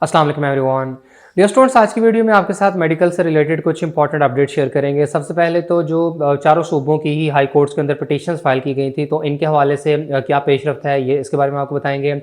अस्सलाम वालेकुम everyone. Dear students, आज की वीडियो में आपके साथ मेडिकल से रिलेटेड कुछ इंपॉर्टेंट अपडेट शेयर करेंगे। सबसे पहले तो जो चारों सूबों की ही हाई कोर्ट्स के अंदर पिटीशंस फाइल की गई थी, तो इनके हवाले से क्या पेशरफ्त है, ये इसके बारे में आपको बताएंगे।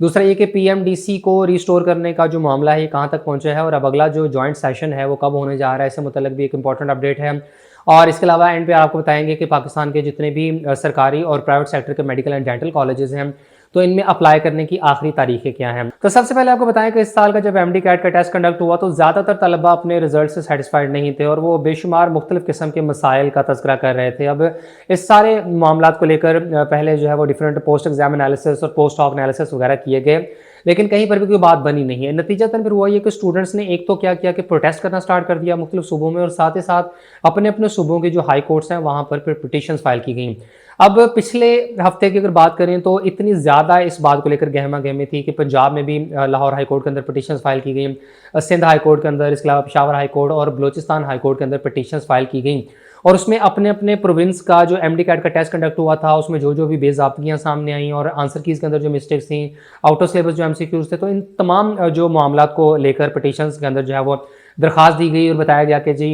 दूसरा ये कि पीएमडीसी को रिस्टोर करने का जो मामला है ये कहाँ तक पहुँचा है और अब अगला जो जॉइंट सेशन है वो कब होने जा रहा है, इससे मुतल्लिक भी एक इंपॉर्टेंट अपडेट है। और इसके अलावा एंड पे आपको बताएंगे कि पाकिस्तान के जितने भी सरकारी और प्राइवेट सेक्टर के मेडिकल एंड डेंटल कॉलेजेस हैं, तो इनमें अप्लाई करने की आखिरी तारीखें क्या हैं। तो सबसे पहले आपको बताएं कि इस साल का जब एमडी कैट का टेस्ट कंडक्ट हुआ तो ज़्यादातर तलबा अपने रिजल्ट से सेटिस्फाइड नहीं थे और वो बेशुमार मुख्तलिफ किस्म के मसाइल का तज़किरा कर रहे थे। अब इस सारे मामला को लेकर पहले जो है वो डिफरेंट पोस्ट एग्जाम एनालिसिस और पोस्ट ऑफ एनालिसिस वगैरह किए गए, लेकिन कहीं पर भी कोई बात बनी नहीं है। नतीजतन फिर हुआ ये कि स्टूडेंट्स ने एक तो क्या किया कि प्रोटेस्ट करना स्टार्ट कर दिया मुख्तलिफ सूबों में, और साथ ही साथ अपने अपने सूबों के जो हाई कोर्ट्स हैं वहाँ पर फिर पिटीशंस फाइल की गई। अब पिछले हफ्ते की अगर बात करें तो इतनी ज़्यादा इस बात को लेकर गहमा गहमी थी कि पंजाब में भी लाहौर हाई कोर्ट के अंदर पिटीशंस फाइल की गई, सिंध हाई कोर्ट के अंदर, इसके अलावा पेशावर हाई कोर्ट और बलोचिस्तान हाई कोर्ट के अंदर पिटीशंस फाइल की गई। और उसमें अपने अपने प्रोविंस का जो एमडी कैट का टेस्ट कंडक्ट हुआ था उसमें जो जो भी बेज़ाब्तियाँ सामने आई और आंसर कीज़ के अंदर जो मिस्टेक्स थी, आउट ऑफ सिलेबस जो एमसीक्यूज थे, तो इन तमाम जो मामला को लेकर पिटीशंस के अंदर जो है वो दरख्वास्त दी गई और बताया गया कि जी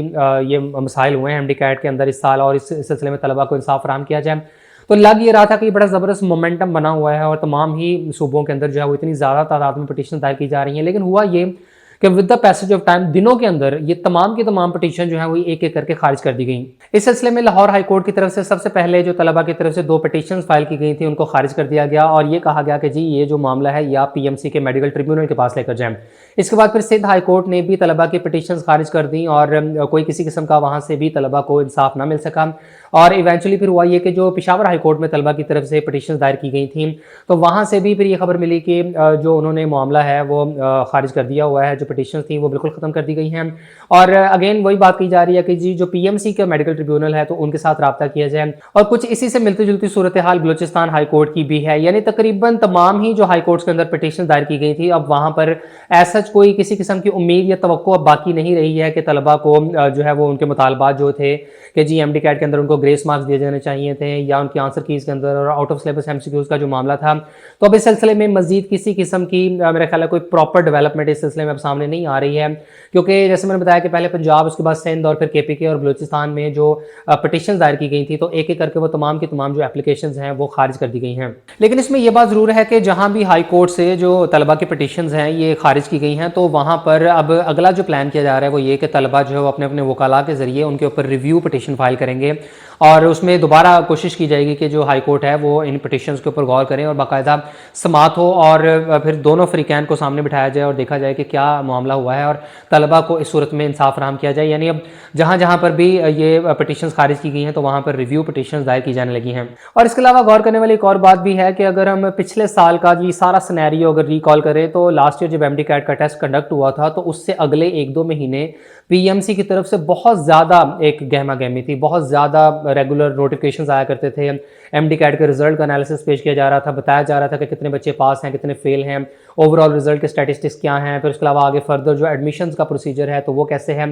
ये मसाइल हुए हैं एमडी कैट के अंदर इस साल और इस सिलसिले में तलबा को इंसाफ फराहम किया जाए। तो लग ये रहा था कि बड़ा ज़बरदस्त मोमेंटम बना हुआ है और तमाम ही सूबों के अंदर जो है वो इतनी ज़्यादा तादाद में पिटीशन दायर की जा रही हैं। लेकिन हुआ ये कि with the passage of time दिनों के अंदर ये तमाम की तमाम पिटीशन जो है वो एक एक करके खारिज कर दी गई। इस सिलसिले में लाहौर हाई कोर्ट की तरफ से सबसे पहले जो तलबा की तरफ से 2 पिटीशन फाइल की गई थी उनको खारिज कर दिया गया और ये कहा गया कि जी ये जो मामला है या पीएमसी के मेडिकल ट्रिब्यूनल के पास लेकर जाएं। इसके बाद फिर सिंध हाई कोर्ट ने भी तलबा की पिटीशन खारिज कर दी और कोई किसी किस्म का वहाँ से भी तलबा को इंसाफ ना मिल सका। और इवेंचुअली फिर हुआ ये कि जो पेशावर हाई कोर्ट में तलबा की तरफ से पिटीशन दायर की गई थी, तो वहाँ से भी फिर ये खबर मिली कि जो उन्होंने मामला है वो खारिज कर दिया हुआ है, जो पिटीशन थी वो बिल्कुल ख़त्म कर दी गई हैं। और अगेन वही बात की जा रही है कि जी जो पीएमसी का मेडिकल ट्रिब्यूनल है तो उनके साथ रब्ता किया जाए। और कुछ इसी से मिलती जुलती सूरत हाल बलोचिस्तान हाई कोर्ट की भी है, यानी तकरीबन तमाम ही जो हाई कोर्ट्स के अंदर पिटीशन दायर की गई थी अब वहाँ पर ऐसा कोई किसी किस्म की उम्मीद या तवक्को अब बाकी नहीं रही है कि तलबा को जो है वो उनके मुतालबात जो थे कि जी एमडी कैट के अंदर उनको ग्रेस मार्क्स दिए जाने चाहिए थे या उनकी आंसर कीज़ के अंदर और आउट ऑफ सिलेबस एमसीक्यूज का जो मामला था, तो अब इस सिलसिले में मजीद किसी किस्म की मेरा ख्याल है कोई प्रॉपर डेवलपमेंट इस सिलसिले में अब सामने नहीं आ रही है। क्योंकि जैसे मैंने बताया कि पहले पंजाब, उसके बाद सिंध और फिर केपीके और बलूचिस्तान में जो पिटीशन दायर की गई थी तो एक एक करके वो तमाम की तमाम जो एप्लीकेशन हैं वो खारिज कर दी गई हैं। लेकिन इसमें यह बात ज़रूर है कि जहाँ भी हाई कोर्ट से जो तलबा की पिटीशन हैं ये खारिज की गई हैं, तो वहाँ पर अब अगला जो प्लान किया जा रहा है वो ये कि तलबा जो है वो अपने अपने वकाला के ज़रिए उनके ऊपर रिव्यू पिटीशन फाइल करेंगे और उसमें दोबारा कोशिश की जाएगी कि जो हाई कोर्ट है वो इन पिटीशंस के ऊपर गौर करें और बाकायदा समात हो और फिर दोनों फ्रीकैन को सामने बिठाया जाए और देखा जाए कि क्या मामला हुआ है और तलबा को इस सूरत में इंसाफ फराहम किया जाए। यानी अब जहाँ जहाँ पर भी ये पिटीशंस खारिज की गई हैं तो वहाँ पर रिव्यू पिटीशंस दायर की जाने लगी हैं। और इसके अलावा गौर करने वाली एक और बात भी है कि अगर हम पिछले साल का ये सारा सिनेरियो अगर रिकॉल करें तो लास्ट ईयर जब एमडी कैट का टेस्ट कंडक्ट हुआ था तो उससे अगले 1-2 महीने पीएमसी की तरफ से बहुत ज़्यादा एक गहमा गहमी थी, बहुत ज़्यादा रेगुलर नोटिफिकेशंस आया करते थे। एमडी कैट के रिजल्ट का एनालिसिस पेश किया जा रहा था, बताया जा रहा था कि कितने बच्चे पास हैं, कितने फेल हैं, ओवरऑल रिजल्ट के स्टैटिस्टिक्स क्या हैं, फिर उसके अलावा आगे फर्दर जो एडमिशन्स का प्रोसीजर है तो वो कैसे है।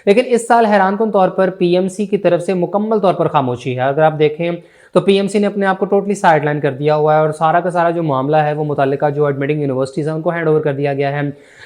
लेकिन इस साल हैरानकुन तौर पर पीएमसी की तरफ से मुकम्मल तौर पर खामोशी है। अगर आप देखें तो पीएमसी ने अपने आप को टोटली साइडलाइन कर दिया हुआ है और सारा का सारा जो मामला है वो मुतल्लिका जो एडमिटिंग यूनिवर्सिटीज़ हैं उनको हैंड ओवर कर दिया गया है।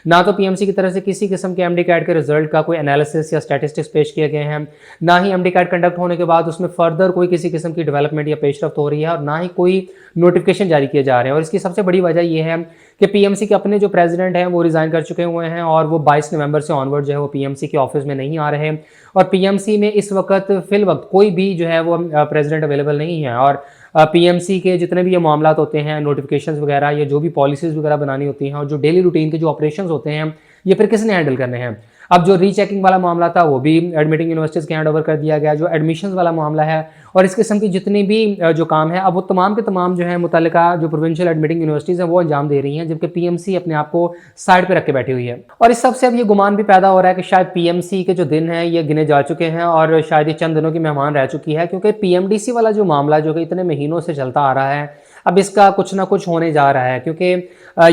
ना तो पीएमसी की तरफ से किसी किस्म के एमडी कैट के रिजल्ट का कोई एनालिसिस या स्टैटिस्टिक्स पेश किए गए हैं, ना ही एमडी कैट कंडक्ट होने के बाद उसमें फर्दर कोई किसी किस्म की डेवलपमेंट या पेशरफ्त हो रही है और ना ही कोई नोटिफिकेशन जारी किए जा रहे हैं। और इसकी सबसे बड़ी वजह यह है कि पीएमसी के अपने जो प्रेसिडेंट हैं वो रिज़ाइन कर चुके हुए हैं और वो 22 नवंबर से ऑनवर्ड जो है वो पीएमसी के ऑफिस में नहीं आ रहे और पीएमसी में इस वक्त फिल वक्त कोई भी जो है वो प्रेसिडेंट अवेलेबल नहीं है। और पीएमसी के जितने भी ये मामलात होते हैं, नोटिफिकेशंस वगैरह या जो भी पॉलिसीज़ वगैरह बनानी होती हैं और जो डेली रूटीन के जो ऑपरेशंस होते हैं ये फिर किसने हैंडल करने हैं। अब जो रीचेकिंग वाला मामला था वो भी एडमिटिंग यूनिवर्सिटीज़ के हैंड ओवर कर दिया गया, जो एडमिशन्स वाला मामला है और इस किस्म की जितनी भी जो काम है अब वो तमाम के तमाम जो है मुतल्लिका जो प्रोविंशियल एडमिटिंग यूनिवर्सिटीज़ हैं वो अंजाम दे रही हैं, जबकि पीएमसी अपने आप को साइड पे रख के बैठी हुई है। और इस सबसे अब ये गुमान भी पैदा हो रहा है कि शायद पीएमसी के जो दिन हैं ये गिने जा चुके हैं और शायद ये चंद दिनों की मेहमान रह चुकी है, क्योंकि पीएमडीसी वाला जो मामला जो कि इतने महीनों से चलता आ रहा है, अब इसका कुछ ना कुछ होने जा रहा है, क्योंकि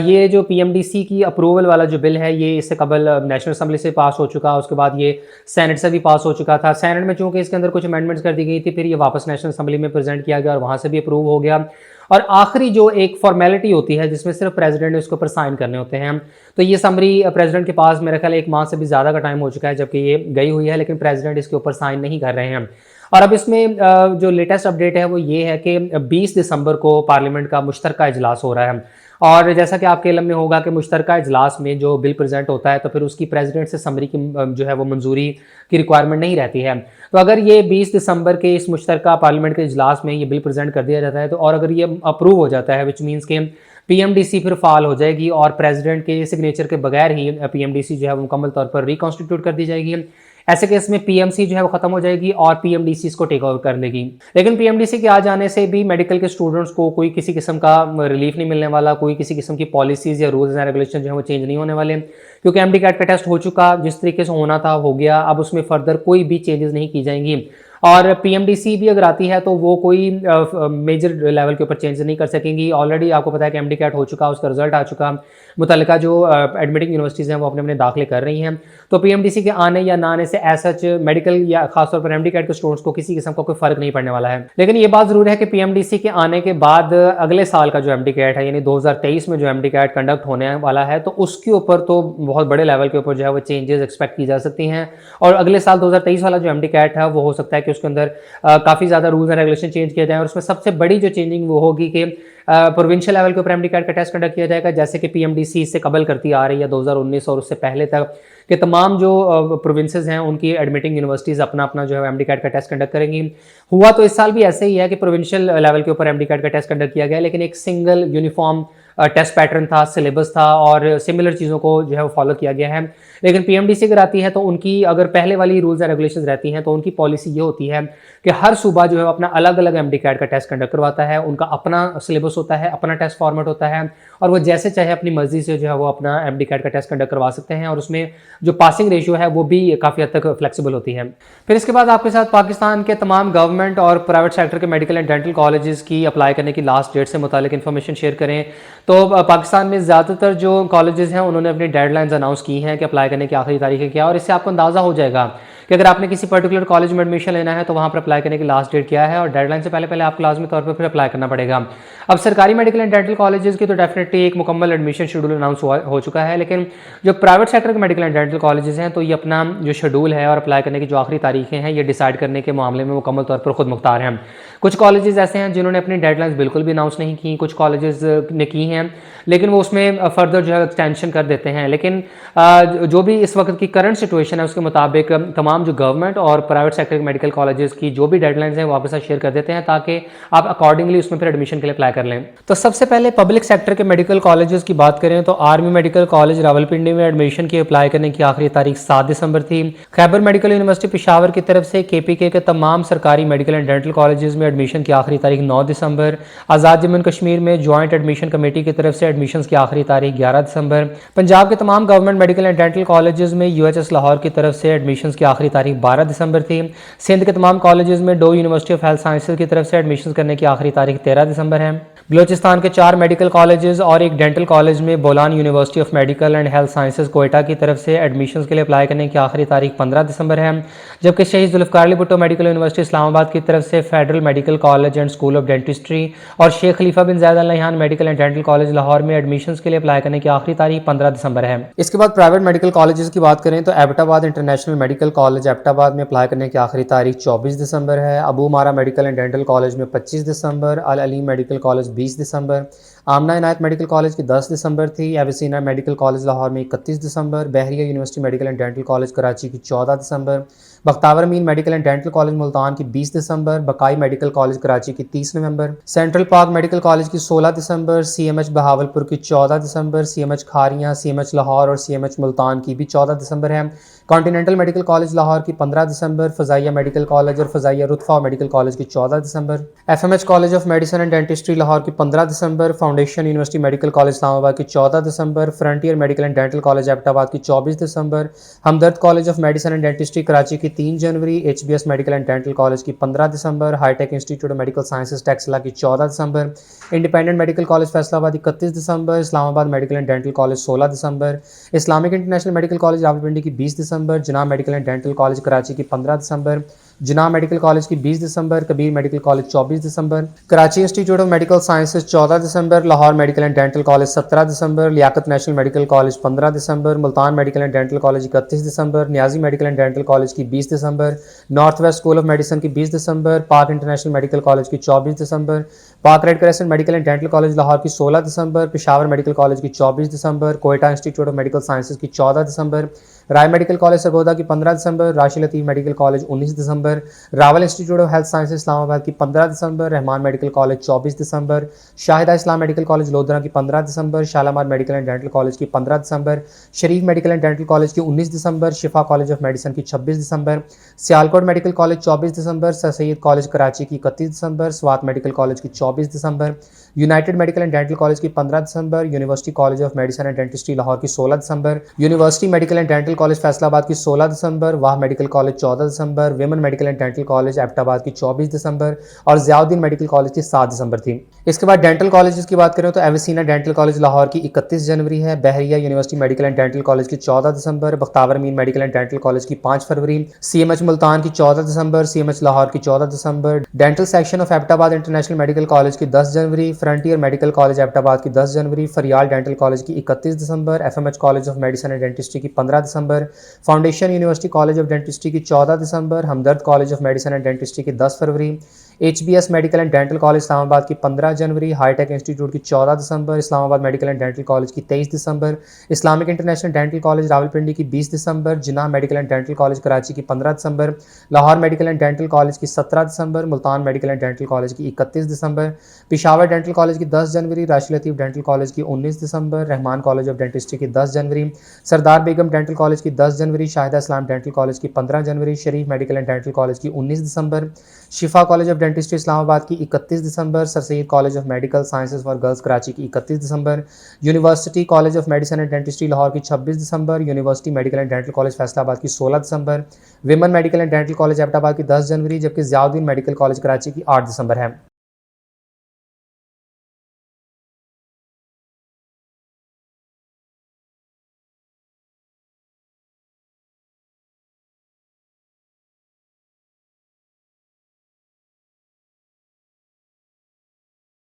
ये जो पीएमडीसी की अप्रूवल वाला जो बिल है ये इससे कबल नेशनल असेंबली से पास हो चुका, उसके बाद ये सेनेट से भी पास हो चुका था। सेनेट में चूंकि इसके अंदर कुछ अमेंडमेंट्स कर दी गई थी, फिर ये वापस नेशनल असेंबली में प्रेजेंट किया गया और वहाँ से भी अप्रूव हो गया। और आखिरी जो एक फॉर्मेलिटी होती है जिसमें सिर्फ प्रेसिडेंट ने उसके ऊपर साइन करने होते हैं, तो ये समरी प्रेसिडेंट के पास मेरा ख्याल 1 माह से भी ज़्यादा का टाइम हो चुका है जबकि ये गई हुई है, लेकिन प्रेसिडेंट इसके ऊपर साइन नहीं कर रहे हैं। और अब इसमें जो लेटेस्ट अपडेट है वो ये है कि 20 दिसंबर को पार्लियामेंट का मुश्तरका इजलास हो रहा है, और जैसा कि आपके इल्म में होगा कि मुश्तरका इजलास में जो बिल प्रेजेंट होता है तो फिर उसकी प्रेसिडेंट से समरी की जो है वो मंजूरी की रिक्वायरमेंट नहीं रहती है। तो अगर ये 20 दिसंबर के इस मुश्तरका पार्लियामेंट के इजलास में ये बिल प्रेजेंट कर दिया जाता है तो, और अगर ये अप्रूव हो जाता है, विच मीन्स के पीएमडीसी फिर फाल हो जाएगी और प्रेसिडेंट के सिग्नेचर के बगैर ही पीएमडीसी जो है वो मुकम्मल तौर पर रिकॉन्स्टिट्यूट कर दी जाएगी। ऐसे केस में पीएमसी जो है वो खत्म हो जाएगी और पीएमडीसी इसको टेक ओवर कर लेगी। लेकिन पीएमडीसी के आ जाने से भी मेडिकल के स्टूडेंट्स को कोई किसी किस्म का रिलीफ नहीं मिलने वाला, कोई किसी किस्म की पॉलिसीज या रूल्स एंड रेगुलेशन जो है वो चेंज नहीं होने वाले, क्योंकि एमडी कैट का टेस्ट हो चुका, जिस तरीके से होना था हो गया। अब उसमें फर्दर कोई भी चेंजेस नहीं की जाएंगी, और पीएमडीसी भी अगर आती है तो वो कोई मेजर लेवल के ऊपर चेंज नहीं कर सकेंगी। ऑलरेडी आपको पता है कि एमडी कैट हो चुका, उसका रिजल्ट आ चुका, मुतल्लिका जो एडमिटिंग यूनिवर्सिटीज़ हैं वो अपने अपने दाखिले कर रही हैं। तो पीएमडीसी के आने या ना आने से सच मेडिकल या खासतौर पर एमडी कैट के स्टूडेंट्स को किसी किस्म का कोई फर्क नहीं पड़ने वाला है। लेकिन ये बात जरूर है कि पीएमडीसी के आने के बाद अगले साल का जो एमडी कैट है, यानी 2023 में जो एमडी कैट कंडक्ट होने वाला है, तो उसके ऊपर तो बहुत बड़े लेवल के ऊपर जो है वो चेंजेस एक्सपेक्ट की जा सकती हैं। और अगले साल 2023 वाला जो एमडी कैट है वो हो सकता है कि उसके अंदर काफ़ी ज़्यादा रूल्स एंड रेगुलेशन चेंज किया जाए, और उसमें सबसे बड़ी जो चेंजिंग वो होगी कि प्रोविंशियल लेवल के ऊपर एमडी कैट का टेस्ट कंडक्ट किया जाएगा, जैसे कि पीएमडीसी इससे कबल करती आ रही है 2019 और उससे पहले तक, कि तमाम जो प्रोविंसेस हैं उनकी एडमिटिंग यूनिवर्सिटीज़ अपना अपना जो है एमडी कैट का टेस्ट कंडक्ट करेंगी। हुआ तो इस साल भी ऐसे ही है कि प्रोविंशियल लेवल के ऊपर एमडी कैट का टेस्ट कंडक्ट किया गया, लेकिन एक सिंगल यूनिफॉर्म टेस्ट पैटर्न था, सिलेबस था और सिमिलर चीज़ों को जो है वो फॉलो किया गया है। लेकिन पीएमडीसी अगर आती है तो उनकी अगर पहले वाली रूल्स एंड रेगुलेशंस रहती हैं तो उनकी पॉलिसी ये होती है कि हर सूबा जो है अपना अलग अलग एमडी कैट का टेस्ट कंडक्ट करवाता है, उनका अपना सिलेबस होता है, अपना टेस्ट फॉर्मेट होता है, और वो जैसे चाहे अपनी मर्जी से जो है वो अपना एमडी कैट का टेस्ट कंडक्ट करवा सकते हैं, और उसमें जो पासिंग रेशियो है वो भी काफ़ी हद तक फ्लेक्सिबल होती है। फिर इसके बाद आपके साथ पाकिस्तान के तमाम गवर्नमेंट और प्राइवेट सेक्टर के मेडिकल एंड डेंटल कॉलेजेस की अप्लाई करने की लास्ट डेट से मुतालिक इन्फॉर्मेशन शेयर करें। तो पाकिस्तान में ज़्यादातर जो कॉलेजेस हैं उन्होंने अपनी डेडलाइंस अनाउंस की हैं कि अप्लाई करने की आखिरी तारीख है क्या, और इससे आपको अंदाज़ा हो जाएगा कि अगर आपने किसी पर्टिकुलर कॉलेज में एडमिशन लेना है तो वहाँ पर अप्लाई करने की लास्ट डेट क्या है, और डेडलाइन से पहले पहले आपको लाजमी तौर पर फिर अप्लाई करना पड़ेगा। अब सरकारी मेडिकल एंड डेंटल कॉलेजेस की तो डेफिनेटली एक मुकम्मल एडमिशन शेड्यूल अनाउंस हो चुका है, लेकिन जो प्राइवेट सेक्टर के मेडिकल एंड डेंटल कॉलेजेस हैं तो ये अपना जो शेड्यूल है और अप्लाई करने की जो आखिरी तारीखें हैं ये डिसाइड करने के मामले में मुकम्मल तौर पर खुद मुख्तार हैं। कुछ कॉलेजेस ऐसे हैं जिन्होंने अपनी डेडलाइंस बिल्कुल भी अनाउंस नहीं की, कुछ कॉलेजेस ने की हैं लेकिन वो उसमें फर्दर जो है एक्सटेंशन कर देते हैं। लेकिन जो भी इस वक्त की करंट सिचुएशन है उसके मुताबिक तमाम जो गवर्नमेंट और प्राइवेट सेक्टर के मेडिकल कॉलेजेस की जो भी डेडलाइंस हैं वो आपके साथ शेयर कर देते हैं ताकि आप अकॉर्डिंगली उसमें फिर एडमिशन के लिए अप्लाई कर लें। तो सबसे पहले पब्लिक सेक्टर के मेडिकल कॉलेजेस की बात करें तो आर्मी मेडिकल कॉलेज रावलपिंडी में एडमिशन की अप्लाई करने की आखिरी तारीख 7 दिसंबर थी। खैबर मेडिकल यूनिवर्सिटी पेशावर की तरफ से केपीके के तमाम सरकारी मेडिकल एंड डेंटल कॉलेजेस में एडमिशन की आखिरी तारीख 9 दिसंबर। आज़ाद जम्मू कश्मीर में ज्वाइंट एडमिशन कमेटी की तरफ से एडमिशन की आखिरी तारीख 11 दिसंबर। पंजाब के तमाम government medical and dental colleges में यूएचएस लाहौर की तरफ से एडमिशन की आखिरी तारीख 12 दिसंबर थी। सिंध के तमाम कॉलेजेस में Dow University of health Sciences की तरफ से एडमिशन करने की आखिरी तारीख 13 दिसंबर है। बलोचिस्तान के 4 मेडिकल कॉलेजेस और एक डेंटल कॉलेज में Bolan university of medical and health sciences Quetta की तरफ से एडमिशन के लिए अप्लाई करने की आखिरी तारीख 15 दिसंबर है। जबकि शहीद जुल्फ़िकार अली भुट्टो मेडिकल यूनिवर्सिटी इस्लामाबाद की तरफ से federal medical college and school of dentistry और Sheikh Khalifa bin Zayed Al Nahyan medical and dental college Lahore में एडमिशन के लिए अप्लाई करने की आखिरी तारीख 15 दिसंबर है। इसके बाद प्राइवेट मेडिकल कॉलेजेस की बात करें तो Abbottabad international medical college Abbottabad में अप्लाई करने की आखिरी तारीख 24 दिसंबर है। अबू मारा मेडिकल एंड डेंटल कॉलेज में 25 दिसंबर, अल अलीम मेडिकल कॉलेज 20 दिसंबर, आमना इनायत मेडिकल कॉलेज की 10 दिसंबर थी। एविसिना मेडिकल कॉलेज लाहौर में 31 दिसंबर, Bahria university medical and dental college Karachi की 14 दिसंबर, Bakhtawar Amin medical and dental college Multan की 20 दिसंबर, बकाई मेडिकल कॉलेज कराची की 30 नवंबर, सेंट्रल पार्क मेडिकल कॉलेज की 16 दिसंबर, सीएमएच बहावलपुर की 14 दिसंबर, सीएमएच खारियां, सीएमएच लाहौर और सीएमएच मुल्तान की भी 14 दिसंबर है। कॉन्टिनेंटल मेडिकल कॉलेज लाहौर की 15 दिसंबर, फ़ज़ाइया मेडिकल कॉलेज और फ़ज़ाइया रुतफ़ा मेडिकल कॉलेज की 14 दिसंबर, FMH college of medicine and dentistry Lahore की 15 दिसंबर, foundation university medical college Islamabad की 14 दिसंबर, frontier medical and dental college Abbottabad की 24 दिसंबर, Hamdard college of medicine and dentistry Karachi की 3 जनवरी, HBS medical and dental college की 15 दिसंबर, हाईटेक institute of medical sciences Taxila की 14 दिसंबर, इंडिपेंडेंट मेडिकल कॉलेज फैसलाबाद 31 दिसंबर, Islamabad medical and dental college 16 दिसंबर, Islamic international medical college Rawalpindi की 20 दिसंबर, Jinnah medical and dental college Karachi की 15 दिसंबर, जनाब मेडिकल कॉलेज की 20 दिसंबर, कबीर मेडिकल कॉलेज 24 दिसंबर, Karachi institute of medical sciences 14 दिसंबर, Lahore medical and dental college 17 दिसंबर, लियाकत नेशनल मेडिकल कॉलेज 15 दिसंबर, Multan medical and dental college 31 दिसंबर, Niazi medical and dental college की 20 दिसंबर, north west school of medicine की 20 दिसंबर, पाक इंटरनेशनल मेडिकल कॉलेज की 24 दिसंबर, Pak red crescent medical and dental college Lahore की 16 दिसंबर, पेशावर मेडिकल कॉलेज की 24 दिसंबर, Quetta institute of medical sciences की 14 दिसंबर, राय मेडिकल कॉलेज सरगोदा की 15 दिसंबर, राशि लतीफ़ मेडिकल कॉलेज 19 दिसंबर, Rawal institute of health sciences Islamabad की 15 दिसंबर, रहमान मेडिकल कॉलेज 24 दिसंबर, शाहिदा इस्लाम मेडिकल कॉलेज लोधरा की 15 दिसंबर, Shalamar medical and dental college की 15 दिसंबर, Sharif medical and dental college की 19 दिसंबर, शिफा कॉलेज ऑफ मेडिसिन की 26 दिसंबर, सियालकोट मेडिकल कॉलेज 24 दिसंबर, सर सैयद कॉलेज कराची की 31 दिसंबर, स्वात मेडिकल कॉलेज की 24 दिसंबर, united medical and dental college की 15 दिसंबर, university college of medicine and dentistry Lahore की 16 दिसंबर, university medical and dental college Faisalabad की 16 दिसंबर, वाह मेडिकल कॉलेज 14 दिसंबर, women medical and dental college Abbottabad की 24 दिसंबर और ज़ियाउद्दीन मेडिकल कॉलेज की 7 दिसंबर थी। इसके बाद डेंटल कॉलेज की बात करें तो एविसीना डेंटल कॉलेज लाहौर की 31 जनवरी है, Bahria university medical and dental college की 14 दिसंबर, Bakhtawar Amin medical and dental college की 5 फरवरी, CMH मुल्तान की 14 दिसंबर, CMH लाहौर की 14 दिसंबर, dental section of Abbottabad international medical college की 10 जनवरी, फ्रंटियर मेडिकल कॉलेज एबटाबाद की 10 जनवरी, फरियाल डेंटल कॉलेज की 31 दिसंबर, FMH college of medicine and dentistry की 15 दिसंबर, foundation university college of dentistry की 14 दिसंबर, Hamdard college of medicine and dentistry की 10 फरवरी, HBS medical and dental college Islamabad की 15 जनवरी, हाईटेक इंस्टीट्यूट की 14 दिसंबर, Islamabad medical and dental college की 23 दिसंबर, Islamic international dental college Rawalpindi की 20 दिसंबर, Jinnah medical and dental college Karachi की 15 दिसंबर, Lahore medical and dental college की 17 दिसंबर, Multan medical and dental college की 31 दिसंबर, पिशावर डेंटल कॉलेज की 10 जनवरी, राशि लतीफ़ डेंटल कॉलेज की 19 दिसंबर, रहमान कॉलेज ऑफ डेंटिस्ट्री की 10 जनवरी, सरदार बेगम डेंटल कॉलेज की 10 जनवरी, शाहिदा इस्लाम डेंटल कॉलेज की 15 जनवरी, शरीफ मेडिकल एंड डेंटल कॉलेज की 19 दिसंबर, Shifa college of dentistry Islamabad की 31 दिसंबर, sir Syed college of medical sciences for girls Karachi की 31 दिसंबर, university college of medicine and dentistry Lahore की 26 दिसंबर, university medical and dental college Faisalabad की 16 दिसंबर, women medical and dental college Abbottabad की 10 जनवरी, जबकि ज़ियाउद्दीन मेडिकल कॉलेज कराची की 8 दिसंबर है।